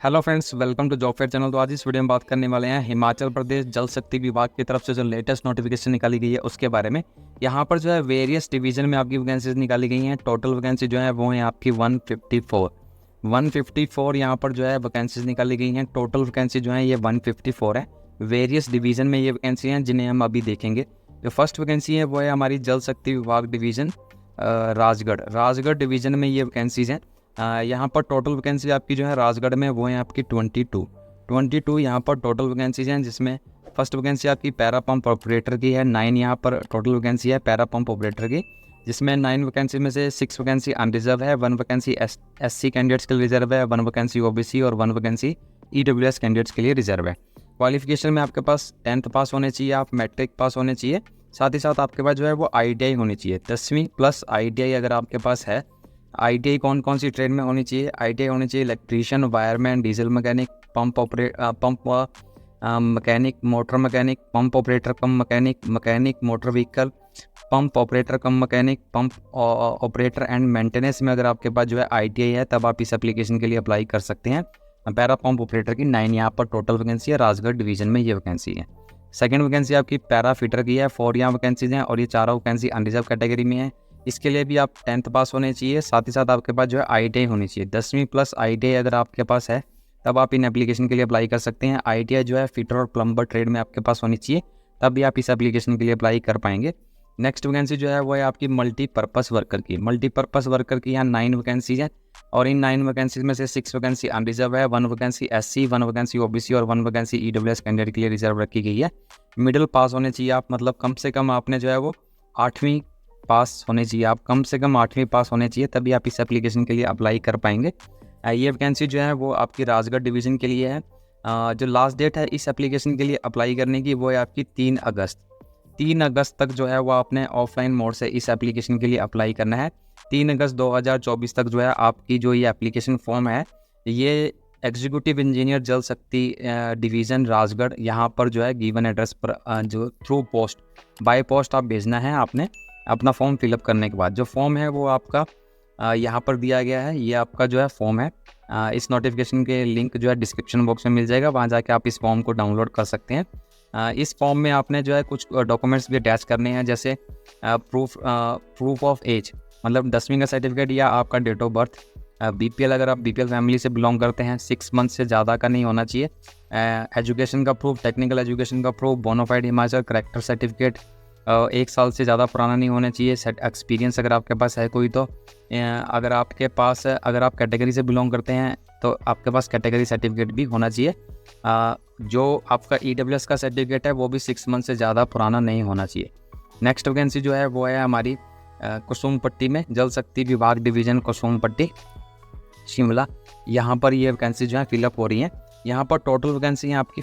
Hello friends, welcome to job fair channel. तो आज इस वीडियो में बात करने वाले हैं हिमाचल प्रदेश जल शक्ति विभाग की तरफ से जो लेटेस्ट नोटिफिकेशन निकाली गई है उसके बारे में। यहाँ पर जो है वेरियस डिवीजन में आपकी वैकेंसीज निकाली गई हैं। टोटल वैकेंसी जो है वो है आपकी 154 यहाँ पर जो है वैकेंसीज निकाली गई हैं। टोटल वैकेंसी जो है ये 154 है। वेरियस डिवीजन में ये वैकेंसी हैं जिन्हें हम अभी देखेंगे। जो फर्स्ट वैकेंसी है वो है हमारी जल शक्ति विभाग डिवीज़न राजगढ़ डिवीज़न में ये वैकेंसीज हैं। यहाँ पर टोटल वैकेंसी आपकी जो है राजगढ़ में वो है आपकी 22 यहाँ पर टोटल वैकेंसीज हैं, जिसमें फर्स्ट वैकेंसी आपकी पैरा पंप ऑपरेटर की है। 9 यहाँ पर टोटल वैकेंसी है पैरा पंप ऑपरेटर की, जिसमें 9 वैकेंसी में से 6 वैकेंसी अनरिजर्व है, 1 वैकेंसी SC कैंडिडेट्स के लिए रिजर्व है, 1 वैकेंसी OBC और 1 वैकेंसी EWS कैंडिडेट्स के लिए रिजर्व है। क्वालिफिकेशन में आपके पास 10th पास होने चाहिए, आप मैट्रिक पास होने चाहिए, साथ ही साथ आपके पास जो है वो ITI होनी चाहिए। 10वीं प्लस ITI अगर आपके पास है। ITI कौन कौन सी ट्रेड में होनी चाहिए? ITI होनी चाहिए electrician, wireman, diesel mechanic, pump mechanic, motor mechanic, pump operator come mechanic motor vehicle, pump operator come mechanic, pump operator and maintenance में अगर आपके पास जो है ITI है तब आप इस एप्लीकेशन के लिए अप्लाई कर सकते हैं। पैरा पंप ऑपरेटर की 9 यहाँ पर टोटल वैकेंसी है। राजगढ़ डिवीजन में ये वैकेंसी है। सेकंड वैकेंसी आपकी पैरा फिटर की है। 4 यहाँ वैकेंसीज हैं और ये चारों वैकेंसी अनरिजर्व कैटेगरी में है। इसके लिए भी आप 10th पास होने चाहिए, साथ ही साथ आपके पास जो है ITI होनी चाहिए। 10वीं प्लस ITI अगर आपके पास है तब आप इन एप्लीकेशन के लिए अप्लाई कर सकते हैं। ITI जो है फिटर और प्लम्बर ट्रेड में आपके पास होनी चाहिए, तब भी आप इस एप्लीकेशन के लिए अप्लाई कर पाएंगे। नेक्स्ट वैकेंसी जो है वो है आपकी मल्टीपर्पज़ वर्कर की यहाँ 9 वैकेंसीज हैं और इन 9 वैकेंसीज में से 6 वैकेंसी अनरिजर्व है, 1 वैकेंसी SC, 1 वैकेंसी OBC और 1 वैकेंसी EWS कैंडिडेट के लिए रिजर्व रखी गई है। मिडिल पास होने चाहिए आप, मतलब कम से कम आपने जो है वो 8वीं पास होने चाहिए, आप कम से कम 8वीं पास होने चाहिए, तभी आप इस एप्लीकेशन के लिए अप्लाई कर पाएंगे। ये वैकेंसी जो है वो आपकी राजगढ़ डिवीज़न के लिए है। जो लास्ट डेट है इस एप्लीकेशन के लिए अप्लाई करने की वो है आपकी 3 अगस्त तक जो है वो आपने ऑफलाइन मोड से इस एप्लीकेशन के लिए अप्लाई करना है। 3 अगस्त 2024 तक जो है आपकी जो ये एप्लीकेशन फॉर्म है ये एग्जीक्यूटिव इंजीनियर जल शक्ति डिवीज़न राजगढ़ यहाँ पर जो है गिवन एड्रेस पर जो थ्रू पोस्ट बाय पोस्ट आप भेजना है आपने अपना फॉर्म फिलअप करने के बाद। जो फॉर्म है वो आपका यहाँ पर दिया गया है, ये आपका जो है फॉर्म है। इस नोटिफिकेशन के लिंक जो है डिस्क्रिप्शन बॉक्स में मिल जाएगा, वहाँ जाके आप इस फॉर्म को डाउनलोड कर सकते हैं। इस फॉर्म में आपने जो है कुछ डॉक्यूमेंट्स भी अटैच करने हैं, जैसे प्रूफ ऑफ एज, मतलब 10वीं का सर्टिफिकेट या आपका डेट ऑफ बर्थ। BPL अगर आप BPL फैमिली से बिलोंग करते हैं 6 मंथ से ज़्यादा का नहीं होना चाहिए। एजुकेशन का प्रूफ, टेक्निकल एजुकेशन का proof, bonafide Himachal character certificate 1 साल से ज़्यादा पुराना नहीं होना चाहिए। सेट एक्सपीरियंस अगर आपके पास है कोई, तो अगर आपके पास अगर आप कैटेगरी से बिलोंग करते हैं तो आपके पास कैटेगरी सर्टिफिकेट भी होना चाहिए। जो आपका EWS का सर्टिफिकेट है वो भी 6 मंथ से ज़्यादा पुराना नहीं होना चाहिए। नेक्स्ट वैकेंसी जो है वो है हमारी कुसुमपट्टी में, जल शक्ति विभाग डिवीज़न कुसुमपट्टी शिमला। यहाँ पर ये वैकेंसी जो है फिलअप हो रही है। यहाँ पर टोटल वैकेंसी है आपकी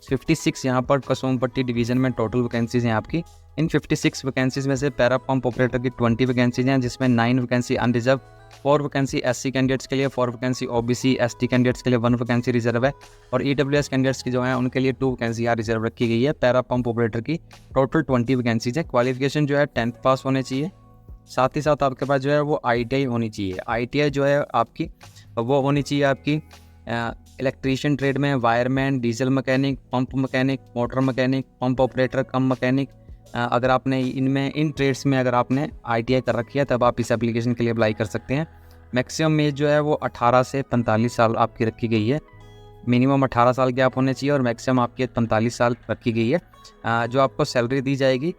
56 यहाँ पर कुसुमपट्टी डिवीज़न में टोटल वैकेंसीज हैं आपकी। इन 56 वैकेंसीज में से पैरा पंप ऑपरेटर की 20 वैकेंसीज हैं, जिसमें 9 vacancy unreserve, 4 vacancy SC candidates के लिए, 4 वैकेंसी OBC ST कैंडिडेट्स के लिए, 1 वैकेंसी रिजर्व है और EWS कैंडिडेट्स की जो है उनके लिए 2 वैकेंसी यहाँ रिजर्व रखी गई है। पैरा पंप ऑपरेटर की टोटल 20 वैकेंसीज है। क्वालिफिकेशन जो है 10th पास होने चाहिए, साथ ही साथ आपके पास जो है वो ITI होनी चाहिए। ITI जो है आपकी वो होनी चाहिए आपकी इलेक्ट्रीशियन ट्रेड में, wireman, diesel mechanic, pump mechanic, motor mechanic, pump operator कम मैकेनिक। अगर आपने इन ट्रेड्स में अगर आपने ITI कर रखी है तब आप इस एप्लीकेशन के लिए अप्लाई कर सकते हैं। मैक्सिमम एज जो है वो 18 से 45 साल आपकी रखी गई है। मिनिमम 18 साल के आप होने चाहिए और मैक्सिमम आपकी 45 साल रखी गई है। जो आपको सैलरी दी जाएगी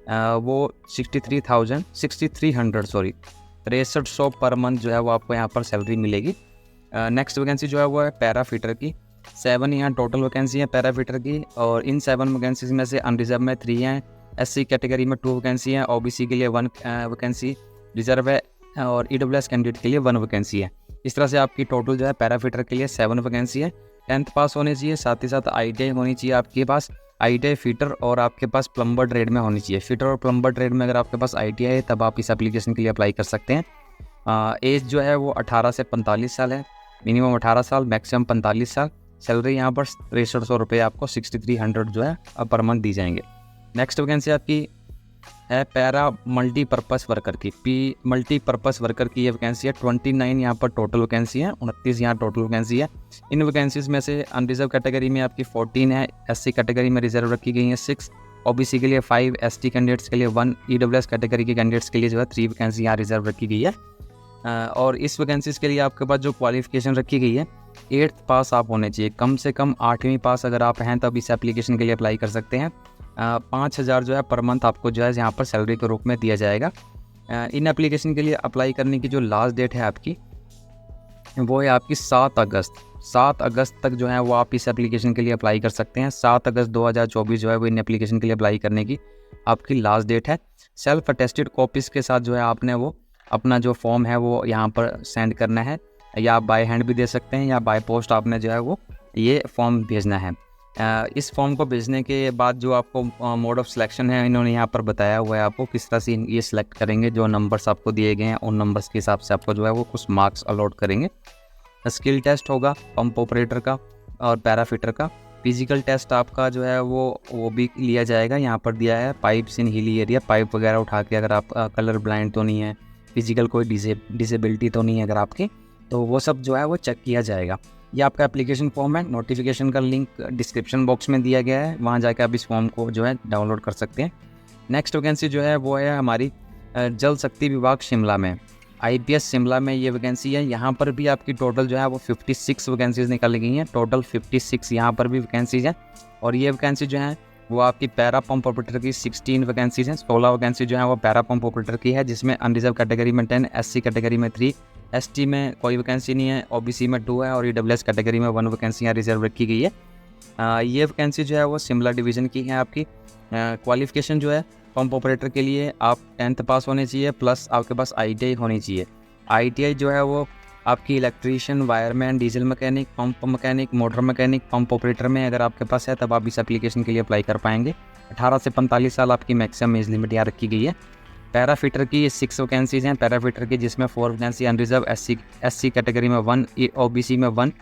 वो 6300 पर मंथ जो है वो आपको यहाँ पर सैलरी मिलेगी। नेक्स्ट वैकेंसी जो है वो है पैरा फिटर की। 7 यहाँ टोटल वैकेंसी है पैरा फिटर की और इन 7 वैकेंसीज में से अनरिजर्व में 3 हैं, SC कैटेगरी में 2 वैकेंसी हैं, OBC के लिए 1 वैकेंसी रिजर्व है और EWS कैंडिडेट के लिए 1 वैकेंसी है। इस तरह से आपकी टोटल जो है पैरा फिटर के लिए 7 वैकेंसी है। 10th पास होने चाहिए, साथ ही साथ ITI होनी चाहिए आपके पास, ITI फिटर और आपके पास प्लम्बर ट्रेड में होनी चाहिए। फिटर और प्लम्बर ट्रेड में अगर आपके पास ITI है तब आप इस एप्लीकेशन के लिए अप्लाई कर सकते हैं। एज जो है वो 18 से 45 साल है, मिनिमम 18 साल, मैक्सिमम 45 साल। सैलरी यहाँ पर 6300 रुपये आपको 6300 जो है पर मंथ दी जाएंगे। नेक्स्ट वैकेंसी आपकी है पैरा मल्टीपर्पज़ वर्कर की, पी मल्टीपर्पज़ वर्कर की ये वैकेंसी है। 29 यहाँ पर टोटल वैकेंसी है, 29 यहाँ टोटल वैकेंसी है। इन वैकेंसीज़ में से अनरिजर्व कैटेगरी में आपकी 14 है, एससी कैटेगरी में रिजर्व रखी गई है 6, ओबीसी के लिए 5, एसटी कैंडिडेट्स के लिए 1, ईडब्ल्यूएस कैटेगरी के कैंडिडेट्स के लिए जो है 3 वैकेंसी यहाँ रिजर्व रखी गई है। और इस वैकेंसीज़ के लिए आपके पास जो क्वालिफिकेशन रखी गई है 8th पास आप होने चाहिए, कम से कम 8वीं पास अगर आप हैं तब इस एप्लीकेशन के लिए अप्लाई कर सकते हैं। 5,000 जो है पर मंथ आपको जो है यहाँ पर सैलरी के रूप में दिया जाएगा। इन एप्लीकेशन के लिए अप्लाई करने की जो लास्ट डेट है आपकी वो है आपकी 7 अगस्त। 7 अगस्त तक जो है वो आप इस एप्लीकेशन के लिए अप्लाई कर सकते हैं। 7 अगस्त 2024 जो है वो इन एप्लीकेशन के लिए अप्लाई करने की आपकी लास्ट डेट है। सेल्फ अटेस्टेड कॉपीज़ के साथ जो है आपने वो अपना जो फॉर्म है वो यहाँ पर सेंड करना है, या आप बाय हैंड भी दे सकते हैं या बाय पोस्ट आपने जो है वो ये फॉर्म भेजना है। इस फॉर्म को भेजने के बाद जो आपको मोड ऑफ सिलेक्शन है इन्होंने यहाँ पर बताया हुआ है आपको किस तरह से ये सिलेक्ट करेंगे। जो नंबर्स आपको दिए गए हैं उन नंबर्स के हिसाब से आपको जो है वो कुछ मार्क्स अलॉट करेंगे। स्किल टेस्ट होगा पंप ऑपरेटर का और पैराफिटर का। फिजिकल टेस्ट आपका जो है वो भी लिया जाएगा। यहाँ पर दिया है पाइप्स इन हिली एरिया, पाइप वगैरह उठा के अगर आप कलर ब्लाइंड तो नहीं है, फिजिकल कोई डिसेबिलिटी तो नहीं है अगर आपकी, तो वो सब जो है वो चेक किया जाएगा। ये आपका एप्लीकेशन फॉर्म है, नोटिफिकेशन का लिंक डिस्क्रिप्शन बॉक्स में दिया गया है, वहाँ जाकर आप इस फॉर्म को जो है डाउनलोड कर सकते हैं। नेक्स्ट वैकेंसी जो है वो है हमारी जल शक्ति विभाग शिमला में, आईपीएस शिमला में ये वैकेंसी है। यहाँ पर भी आपकी टोटल जो है वो 56 वैकेंसीज़ निकाली गई हैं, टोटल 56 यहाँ पर भी वैकेंसीज़ हैं। और ये वैकेंसी जो है वो आपकी पैरा पंप ऑपरेटर की 16 वैकेंसीज़ हैं। 16 वैकेंसी जो है वो पैरा पंप ऑपरेटर की है, जिसमें अनरिजर्व कैटेगरी में 10, एससी कैटेगरी में 3, एसटी में कोई वैकेंसी नहीं है, ओबीसी में 2 है और ईडब्ल्यूएस कैटेगरी में 1 वैकेंसी यहाँ रिजर्व रखी गई है। ये वैकेंसी जो है वो शिमला डिवीज़न की है आपकी। क्वालिफिकेशन जो है पंप ऑपरेटर के लिए आप 10th पास होने चाहिए, प्लस आपके पास ITI होनी चाहिए। ITI जो है वो आपकी electrician, wireman, diesel mechanic, pump mechanic, motor mechanic, pump operator में अगर आपके पास है तब आप इस एप्लीकेशन के लिए अप्लाई कर पाएंगे। 18 से 45 साल आपकी मैक्सिमम एज लिमिट यहाँ रखी गई है। पैराफिटर की 6 वैकेंसीज़ हैं पैराफिटर की, जिसमें 4 वैकेंसी अनरिजर्व, एससी कैटेगरी में 1, ओबीसी में 1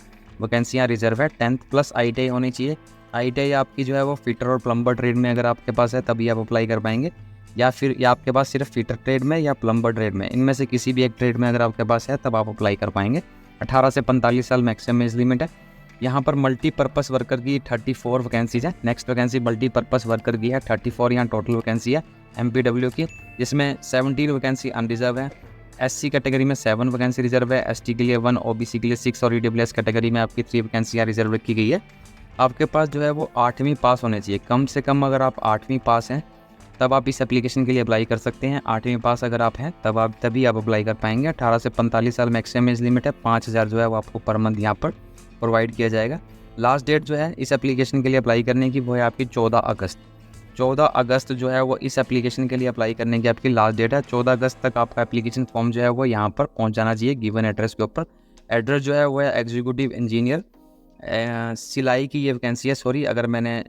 वैकेंसियाँ रिजर्व है। 10th प्लस ITI होनी चाहिए। ITI आपकी जो है वो फिटर और प्लम्बर ट्रेड में अगर आपके पास है तभी आप अप्लाई कर पाएंगे, या फिर या आपके पास सिर्फ फिटर ट्रेड में या प्लम्बर ट्रेड में, इनमें से किसी भी एक ट्रेड में अगर आपके पास है तब आप अप्लाई कर पाएंगे। 18 से 45 साल मैक्सिमम एज लिमिट है। यहाँ पर मल्टीपर्पज़ वर्कर की 34 वैकेंसीज है। नेक्स्ट वैकेंसी मल्टीपर्पज़ वर्कर की है 34 यहाँ टोटल वैकेंसी है MPW की, जिसमें 17 वैकेंसी अनरिजर्व है। एससी कैटेगरी में 7 वैकेंसी रिजर्व है, एसटी के लिए 1, ओबीसी के लिए 6 और ईडब्ल्यूएस कैटेगरी में आपकी 3 वैकेंसियाँ रिजर्व रखी गई है। आपके पास जो है वो 8वीं पास होने चाहिए, कम से कम अगर आप 8वीं पास हैं तब आप इस एप्लीकेशन के लिए अप्लाई कर सकते हैं। 8वीं पास अगर आप हैं तभी आप अप्लाई कर पाएंगे। 18 से 45 साल मैक्सिमम एज लिमिट है। 5,000 जो है वो आपको पर मंथ यहाँ पर प्रोवाइड किया जाएगा। लास्ट डेट जो है इस एप्लीकेशन के लिए अप्लाई करने की वो है आपकी 14 अगस्त। 14 अगस्त जो है वो इस एप्लीकेशन के लिए अप्लाई करने की आपकी लास्ट डेट है। 14 अगस्त तक आपका एप्लीकेशन फॉर्म जो है वो यहाँ पर पहुँच जाना चाहिए गिवन एड्रेस के ऊपर। एड्रेस जो है वो है एग्जीक्यूटिव इंजीनियर सिलाई की ये वैकेंसी है, सॉरी अगर मैंने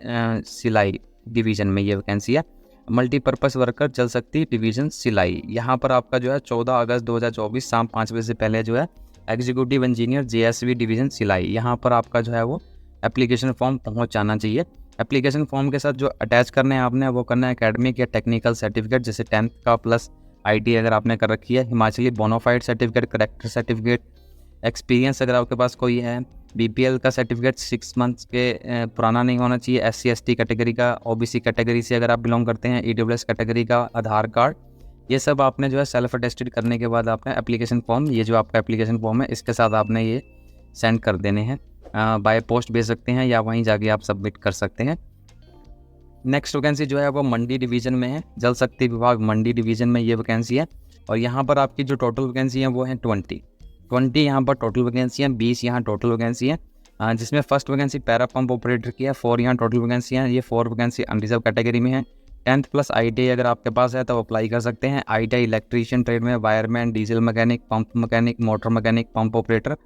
सिलाई डिवीज़न में ये वैकेंसी है, मल्टीपर्पज़ वर्कर जल शक्ति डिवीज़न सिलाई। यहाँ पर आपका जो है 14 अगस्त 2024 शाम 5 बजे से पहले जो है एग्जीक्यूटिव इंजीनियर JSV डिवीज़न सिलाई, यहाँ पर आपका जो है वो एप्लीकेशन फॉर्म पहुँच जाना चाहिए। एप्लीकेशन फॉर्म के साथ जो अटैच करना है आपने वो करना है एकेडमिक या टेक्निकल सर्टिफिकेट, जैसे 10th का प्लस ITI अगर आपने कर रखी है, Himachali bonafide certificate, character certificate, experience अगर आपके पास कोई है, BPL का सर्टिफिकेट 6 मंथ्स के पुराना नहीं होना चाहिए, SC ST कैटेगरी का, OBC कैटेगरी से अगर आप बिलोंग करते हैं, EWS कैटेगरी का आधार कार्ड, ये सब आपने जो है सेल्फ अटेस्टेड करने के बाद आपने एप्लीकेशन फॉर्म, ये जो आपका एप्लीकेशन फॉर्म है इसके साथ आपने ये सेंड कर देने हैं। बाय पोस्ट भेज सकते हैं या वहीं जाके आप सबमिट कर सकते हैं। नेक्स्ट वैकेंसी जो है वो मंडी डिवीज़न में है, जल शक्ति विभाग मंडी डिवीज़न में ये वैकेंसी है। और यहाँ पर आपकी जो टोटल वैकेंसी है वो है 20 यहाँ पर टोटल वैकेंसी हैं, 20 यहाँ टोटल वैकेंसी है, जिसमें first vacancy para pump operator की है, 4 यहाँ टोटल वैकेंसी हैं। ये 4 वैकेंसी अनरिजर्व कैटेगरी में है। 10th प्लस ITI अगर आपके पास है तो अप्लाई कर सकते हैं। ITI इलेक्ट्रीशियन ट्रेड में, wireman, diesel mechanic, pump mechanic, motor mechanic, pump operator,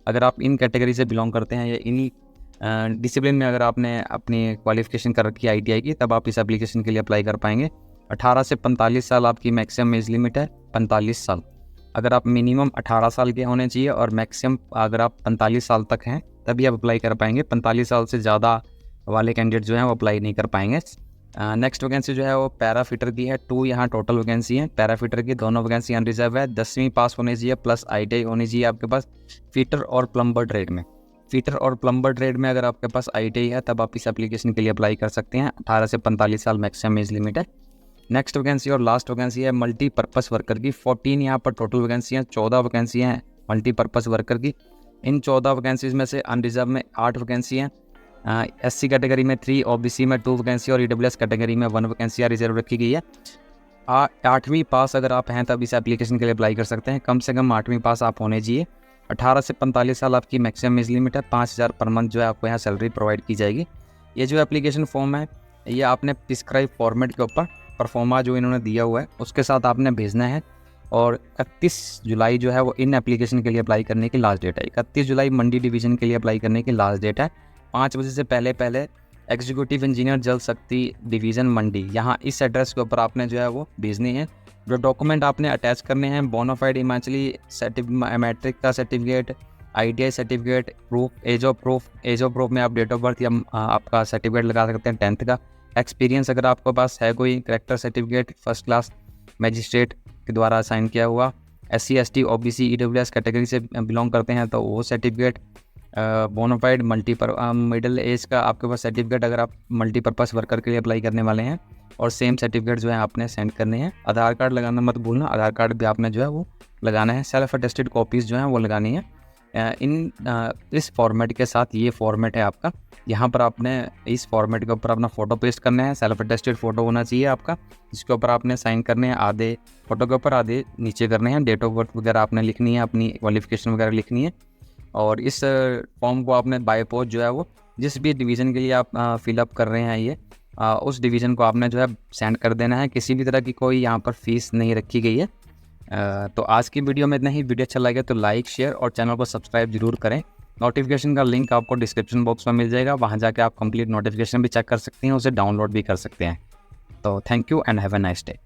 अगर आप इन कैटेगरी से बिलोंग करते हैं या इन्हीं डिसिप्लिन में अगर आपने अपनी क्वालिफिकेशन कर रखी है ITI की, तब आप इस एप्लीकेशन के लिए अप्लाई कर पाएंगे। 18 से 45 साल आपकी मैक्सिमम एज लिमिट है, 45 साल। अगर आप मिनिमम 18 साल के होने चाहिए और मैक्सिमम अगर आप 45 साल तक हैं तभी आप अप्लाई कर पाएंगे। 45 साल से ज़्यादा वाले कैंडिडेट जो हैं वो अप्लाई नहीं कर पाएंगे। नेक्स्ट वैकेंसी जो है वो पैरा फिटर की है। 2 यहाँ टोटल वैकेंसी है पैरा फिटर की, दोनों वैकेंसी अनरिजर्व है। 10वीं पास होनी चाहिए प्लस ITI होनी चाहिए आपके पास फीटर और प्लम्बर ट्रेड में। फीटर और प्लम्बर ट्रेड में अगर आपके पास ITI है तब आप इस एप्लीकेशन के लिए अप्लाई कर सकते हैं। 18 से 45 साल मैक्सिमम एज लिमिट है। नेक्स्ट वैकेंसी और लास्ट वैकेंसी है मल्टीपर्पज़ वर्कर की। 14 यहाँ पर टोटल वैकेंसी हैं, 14 वैकेंसी हैं मल्टीपर्पज़ वर्कर की। इन 14 वैकेंसीज़ में से अनरिजर्व में 8 वैकेंसी हैं, SC कैटेगरी में 3, OBC में 2 वैकेंसी और EWS कैटेगरी में 1 वैकेंसी रिजर्व रखी गई है। 8वीं पास अगर आप हैं तब इस एप्लीकेशन के लिए अप्लाई कर सकते हैं। कम से कम 8वीं पास आप होने चाहिए। 18 से 45 साल आपकी मैक्सिमम एज लिमिट है। 5000 पर मंथ जो है आपको यहाँ सैलरी प्रोवाइड की जाएगी। ये जो एप्लीकेशन फॉर्म है ये आपने प्रिस्क्राइब फॉर्मेट के ऊपर परफॉर्मा जो इन्होंने दिया हुआ है उसके साथ आपने भेजना है। और 31 जुलाई जो है वो इन एप्लीकेशन के लिए अप्लाई करने की लास्ट डेट है। 31 जुलाई मंडी डिवीज़न के लिए अप्लाई करने की लास्ट डेट है। 5 बजे से पहले एग्जीक्यूटिव इंजीनियर जल शक्ति डिवीज़न मंडी, यहाँ इस एड्रेस के ऊपर आपने जो है वो भेजनी है। जो डॉक्यूमेंट आपने अटैच करने हैं बोनाफाइड हिमाचली मैट्रिक का certificate, ITI certificate, age of proof में आप डेट ऑफ बर्थ या आपका सर्टिफिकेट लगा सकते हैं 10th का। एक्सपीरियंस अगर आपके पास है कोई, character certificate first class magistrate के द्वारा साइन किया हुआ। SC ST OBC EWS category से बिलोंग करते हैं तो वो सर्टिफिकेट। बोनाफाइड मिडिल एज का आपके पास सर्टिफिकेट अगर आप मल्टीपर्पज़ वर्कर के लिए अप्लाई करने वाले हैं, और सेम सर्टिफिकेट जो है आपने सेंड करने हैं। आधार कार्ड लगाना मत भूलना, आधार कार्ड भी आपने जो है वो लगाना है। सेल्फ अटेस्टेड कॉपीज़ जो हैं वो लगानी है। इस फॉर्मेट के साथ ये फॉर्मेट है आपका। यहाँ पर आपने इस फॉर्मेट के ऊपर अपना फ़ोटो पेस्ट करना है। सेल्फ अटेस्टेड फ़ोटो होना चाहिए आपका, जिसके ऊपर आपने साइन करने हैं। आधे फ़ोटो के ऊपर आधे नीचे करने हैं। डेट ऑफ बर्थ वगैरह आपने लिखनी है, अपनी क्वालिफिकेशन वगैरह लिखनी है। और इस फॉर्म को आपने बाय पोस्ट जो है वो जिस भी डिवीज़न के लिए आप फिलअप कर रहे हैं ये उस डिवीज़न को आपने जो है सेंड कर देना है। किसी भी तरह की कोई यहाँ पर फ़ीस नहीं रखी गई है। तो आज की वीडियो में इतना ही। वीडियो अच्छा लगे तो लाइक शेयर और चैनल को सब्सक्राइब जरूर करें। नोटिफिकेशन का लिंक आपको डिस्क्रिप्शन बॉक्स में मिल जाएगा, वहाँ जाके आप कंप्लीट नोटिफिकेशन भी चेक कर सकते हैं, उसे डाउनलोड भी कर सकते हैं। तो thank you and have a nice day.